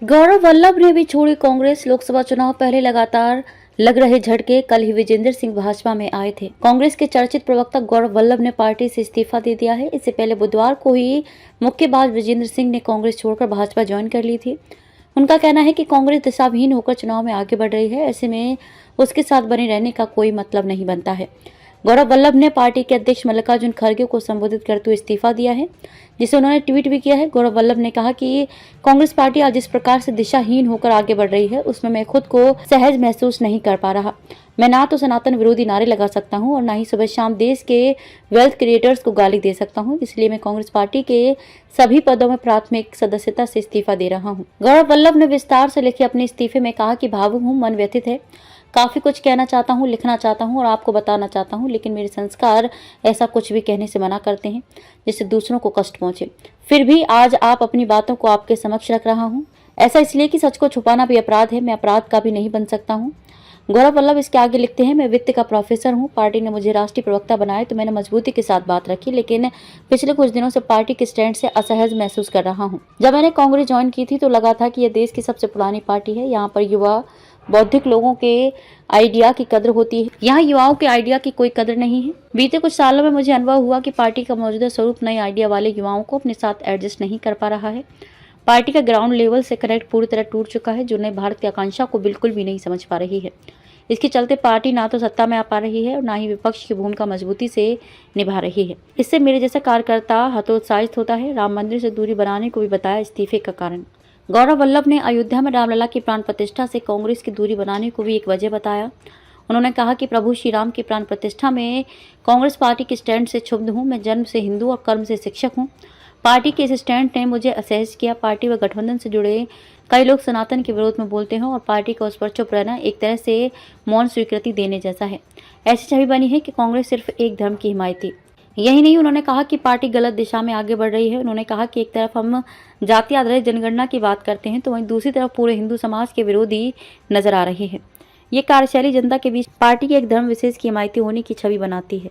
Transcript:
गौरव वल्लभ ने भी छोड़ी कांग्रेस। लोकसभा चुनाव पहले लगातार लग रहे झटके। कल ही विजेंद्र सिंह भाजपा में आए थे। कांग्रेस के चर्चित प्रवक्ता गौरव वल्लभ ने पार्टी से इस्तीफा दे दिया है। इससे पहले बुधवार को ही मुक्केबाज विजेंद्र सिंह ने कांग्रेस छोड़कर भाजपा ज्वाइन कर ली थी। उनका कहना है कि कांग्रेस दिशाहीन होकर चुनाव में आगे बढ़ रही है, ऐसे में उसके साथ बने रहने का कोई मतलब नहीं बनता है। गौरव वल्लभ ने पार्टी के अध्यक्ष मल्लिकार्जुन खड़गे को संबोधित करते हुए इस्तीफा दिया है, जिसे उन्होंने ट्वीट भी किया है। गौरव वल्लभ ने कहा कि कांग्रेस पार्टी आज जिस प्रकार से दिशाहीन होकर आगे बढ़ रही है, उसमें मैं खुद को सहज महसूस नहीं कर पा रहा। मैं ना तो सनातन विरोधी नारे लगा सकता हूं और ना ही सुबह शाम देश के वेल्थ क्रिएटर्स को गाली दे सकता हूं। इसलिए मैं कांग्रेस पार्टी के सभी पदों में प्राथमिक सदस्यता से इस्तीफा दे रहा हूं। गौरव वल्लभ ने विस्तार से लिखे अपने इस्तीफे में कहा कि भावुक हूं, मन व्यथित है, काफी कुछ कहना चाहता हूँ, लिखना चाहता हूँ और आपको बताना चाहता हूँ, लेकिन मेरे संस्कार ऐसा कुछ भी कहने से मना करते हैं जिससे दूसरों को कष्ट पहुंचे। फिर भी आज आप अपनी बातों को आपके समक्ष रख रहा हूँ। ऐसा इसलिए कि सच को छुपाना भी अपराध है। मैं अपराध का भी नहीं बन सकता हूँ। गौरव वल्लभ इसके आगे लिखते हैं, मैं वित्त का प्रोफेसर हूँ। पार्टी ने मुझे राष्ट्रीय प्रवक्ता बनाया तो मैंने मजबूती के साथ बात रखी, लेकिन पिछले कुछ दिनों से पार्टी के स्टैंड से असहज महसूस कर रहा हूँ। जब मैंने कांग्रेस ज्वाइन की थी तो लगा था कि यह देश की सबसे पुरानी पार्टी है। यहाँ पर युवा बौद्धिक लोगों के आइडिया की कदर होती है। यहाँ युवाओं के आइडिया की कोई कदर नहीं है। बीते कुछ सालों में मुझे अनुभव हुआ कि पार्टी का मौजूदा स्वरूप नए आइडिया वाले युवाओं को अपने साथ एडजस्ट नहीं कर पा रहा है। पार्टी का ग्राउंड लेवल से कनेक्ट पूरी तरह टूट चुका है, जो नए भारत की आकांक्षा को बिल्कुल भी नहीं समझ पा रही है। इसके चलते पार्टी ना तो सत्ता में आ पा रही है और ना ही विपक्ष की भूमिका मजबूती से निभा रही है। इससे मेरे जैसा कार्यकर्ता हतोत्साहित होता है। राम मंदिर से दूरी बनाने को भी बताया इस्तीफे का कारण। गौरव वल्लभ ने अयोध्या में रामलला की प्राण प्रतिष्ठा से कांग्रेस की दूरी बनाने को भी एक वजह बताया। उन्होंने कहा कि प्रभु श्री राम की प्राण प्रतिष्ठा में कांग्रेस पार्टी के स्टैंड से क्षुब्ध हूं। मैं जन्म से हिंदू और कर्म से शिक्षक हूं। पार्टी के इस स्टैंड ने मुझे असहज किया। पार्टी व गठबंधन से जुड़े कई लोग सनातन के विरोध में बोलते हैं और पार्टी का उस पर चुप रहना एक तरह से मौन स्वीकृति देने जैसा है। ऐसी छवि बनी है कि कांग्रेस सिर्फ एक धर्म की हिमायती। यही नहीं, उन्होंने कहा कि पार्टी गलत दिशा में आगे बढ़ रही है। उन्होंने कहा कि एक तरफ हम जाति आधारित जनगणना की बात करते हैं तो वहीं दूसरी तरफ पूरे हिंदू समाज के विरोधी नजर आ रहे हैं। ये कार्यशैली जनता के बीच पार्टी के एक धर्म विशेष की हिमायती होने की छवि बनाती है।